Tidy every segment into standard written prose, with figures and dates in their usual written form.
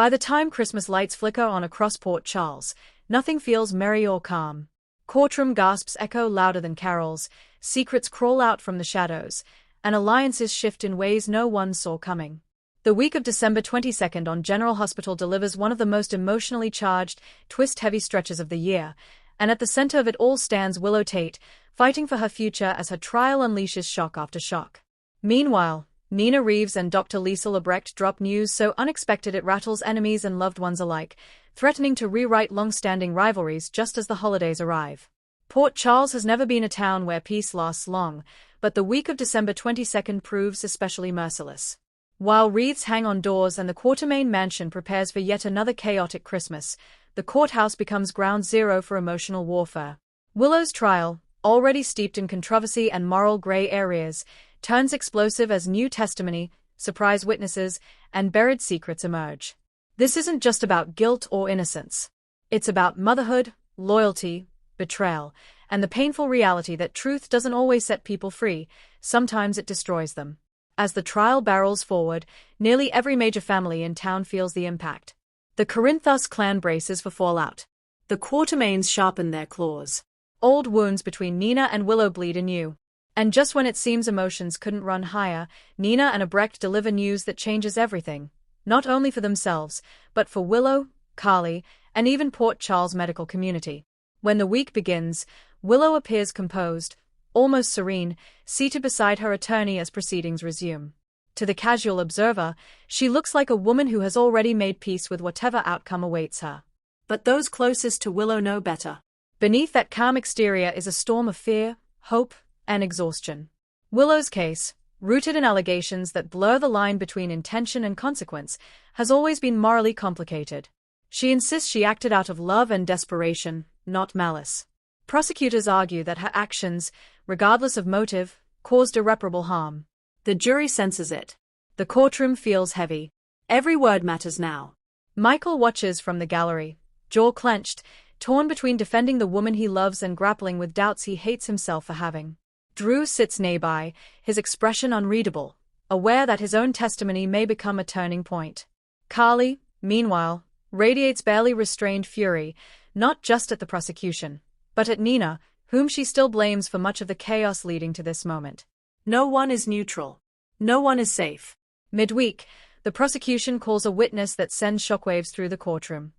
By the time Christmas lights flicker on across Port Charles, nothing feels merry or calm. Courtroom gasps echo louder than carols, secrets crawl out from the shadows, and alliances shift in ways no one saw coming. The week of December 22nd on General Hospital delivers one of the most emotionally charged, twist-heavy stretches of the year, and at the center of it all stands Willow Tate, fighting for her future as her trial unleashes shock after shock. Meanwhile, Nina Reeves and Dr. Lisa Obrecht drop news so unexpected it rattles enemies and loved ones alike, threatening to rewrite long-standing rivalries just as the holidays arrive. Port Charles has never been a town where peace lasts long, but the week of December 22nd proves especially merciless. While wreaths hang on doors and the Quartermain mansion prepares for yet another chaotic Christmas, the courthouse becomes ground zero for emotional warfare. Willow's trial, already steeped in controversy and moral gray areas, turns explosive as new testimony, surprise witnesses, and buried secrets emerge. This isn't just about guilt or innocence. It's about motherhood, loyalty, betrayal, and the painful reality that truth doesn't always set people free, sometimes it destroys them. As the trial barrels forward, nearly every major family in town feels the impact. The Corinthus clan braces for fallout. The Quartermains sharpen their claws. Old wounds between Nina and Willow bleed anew. And just when it seems emotions couldn't run higher, Nina and Obrecht deliver news that changes everything, not only for themselves, but for Willow, Carly, and even Port Charles' medical community. When the week begins, Willow appears composed, almost serene, seated beside her attorney as proceedings resume. To the casual observer, she looks like a woman who has already made peace with whatever outcome awaits her. But those closest to Willow know better. Beneath that calm exterior is a storm of fear, hope, and exhaustion. Willow's case, rooted in allegations that blur the line between intention and consequence, has always been morally complicated. She insists she acted out of love and desperation, not malice. Prosecutors argue that her actions, regardless of motive, caused irreparable harm. The jury senses it. The courtroom feels heavy. Every word matters now. Michael watches from the gallery, jaw clenched, torn between defending the woman he loves and grappling with doubts he hates himself for having. Drew sits nearby, his expression unreadable, aware that his own testimony may become a turning point. Carly, meanwhile, radiates barely restrained fury, not just at the prosecution, but at Nina, whom she still blames for much of the chaos leading to this moment. No one is neutral. No one is safe. Midweek, the prosecution calls a witness that sends shockwaves through the courtroom.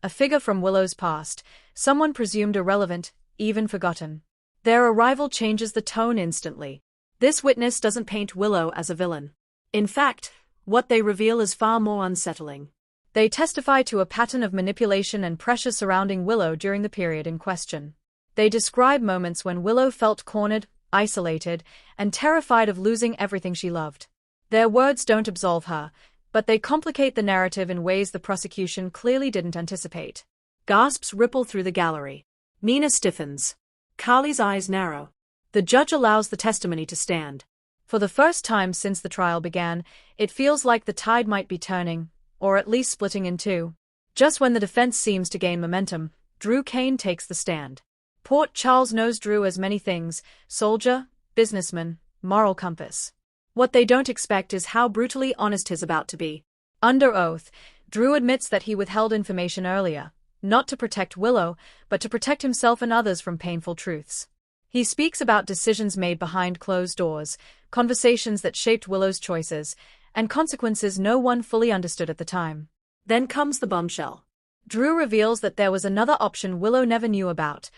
A figure from Willow's past, someone presumed irrelevant, even forgotten. Their arrival changes the tone instantly. This witness doesn't paint Willow as a villain. In fact, what they reveal is far more unsettling. They testify to a pattern of manipulation and pressure surrounding Willow during the period in question. They describe moments when Willow felt cornered, isolated, and terrified of losing everything she loved. Their words don't absolve her, but they complicate the narrative in ways the prosecution clearly didn't anticipate. Gasps ripple through the gallery. Nina stiffens. Carly's eyes narrow. The judge allows the testimony to stand. For the first time since the trial began, it feels like the tide might be turning, or at least splitting in two. Just when the defense seems to gain momentum, Drew Kane takes the stand. Port Charles knows Drew as many things: soldier, businessman, moral compass. What they don't expect is how brutally honest he's about to be. Under oath, Drew admits that he withheld information earlier, not to protect Willow, but to protect himself and others from painful truths. He speaks about decisions made behind closed doors, conversations that shaped Willow's choices, and consequences no one fully understood at the time. Then comes the bombshell. Drew reveals that there was another option Willow never knew about,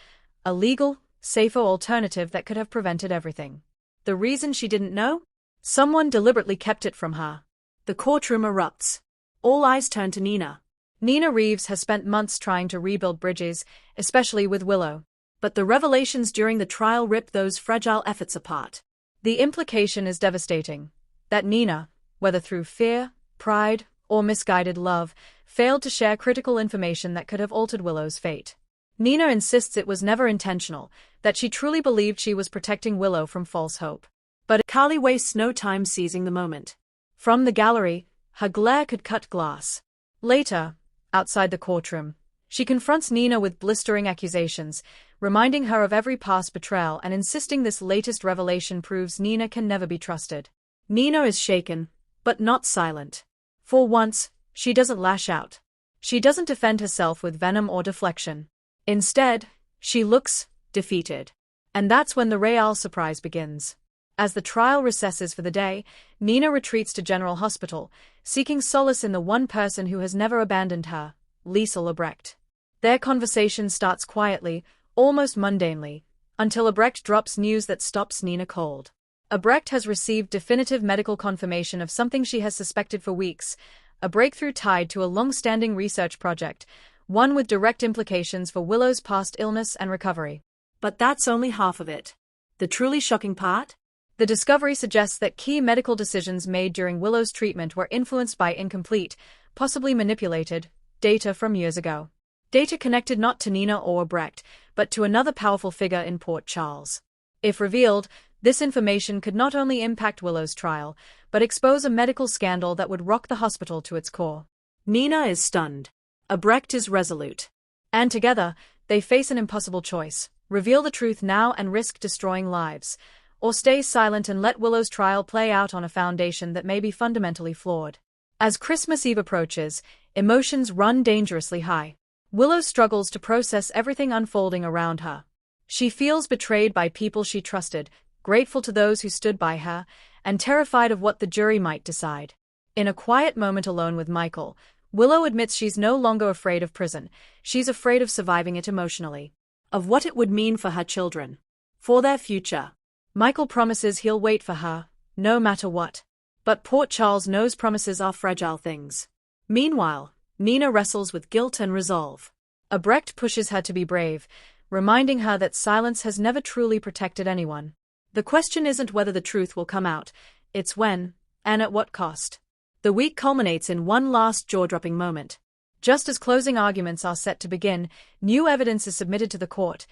a legal, safer alternative that could have prevented everything. The reason she didn't know? Someone deliberately kept it from her. The courtroom erupts. All eyes turn to Nina. Nina Reeves has spent months trying to rebuild bridges, especially with Willow. But the revelations during the trial rip those fragile efforts apart. The implication is devastating. That Nina, whether through fear, pride, or misguided love, failed to share critical information that could have altered Willow's fate. Nina insists it was never intentional, that she truly believed she was protecting Willow from false hope. But Carly wastes no time seizing the moment. From the gallery, her glare could cut glass. Later, outside the courtroom, she confronts Nina with blistering accusations, reminding her of every past betrayal and insisting this latest revelation proves Nina can never be trusted. Nina is shaken, but not silent. For once, She doesn't lash out. She doesn't defend herself with venom or deflection. Instead, she looks defeated. And that's when the real surprise begins. As the trial recesses for the day, Nina retreats to General Hospital, seeking solace in the one person who has never abandoned her, Liesl Obrecht. Their conversation starts quietly, almost mundanely, until Obrecht drops news that stops Nina cold. Obrecht has received definitive medical confirmation of something she has suspected for weeks, a breakthrough tied to a long-standing research project, one with direct implications for Willow's past illness and recovery. But that's only half of it. The truly shocking part? The discovery suggests that key medical decisions made during Willow's treatment were influenced by incomplete, possibly manipulated, data from years ago. Data connected not to Nina or Obrecht, but to another powerful figure in Port Charles. If revealed, this information could not only impact Willow's trial, but expose a medical scandal that would rock the hospital to its core. Nina is stunned. Obrecht is resolute. And together, they face an impossible choice: reveal the truth now and risk destroying lives, or stay silent and let Willow's trial play out on a foundation that may be fundamentally flawed. As Christmas Eve approaches, emotions run dangerously high. Willow struggles to process everything unfolding around her. She feels betrayed by people she trusted, grateful to those who stood by her, and terrified of what the jury might decide. In a quiet moment alone with Michael, Willow admits she's no longer afraid of prison. She's afraid of surviving it emotionally. Of what it would mean for her children. For their future. Michael promises he'll wait for her, no matter what. But Port Charles knows promises are fragile things. Meanwhile, Nina wrestles with guilt and resolve. Obrecht pushes her to be brave, reminding her that silence has never truly protected anyone. The question isn't whether the truth will come out, it's when, and at what cost. The week culminates in one last jaw-dropping moment. Just as closing arguments are set to begin, new evidence is submitted to the court,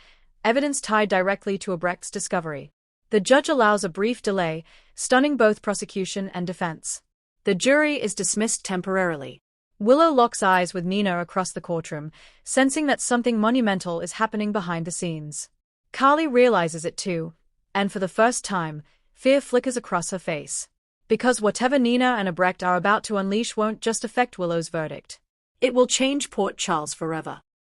evidence tied directly to Obrecht's discovery. The judge allows a brief delay, stunning both prosecution and defense. The jury is dismissed temporarily. Willow locks eyes with Nina across the courtroom, sensing that something monumental is happening behind the scenes. Carly realizes it too, and for the first time, fear flickers across her face. Because whatever Nina and Obrecht are about to unleash won't just affect Willow's verdict. It will change Port Charles forever.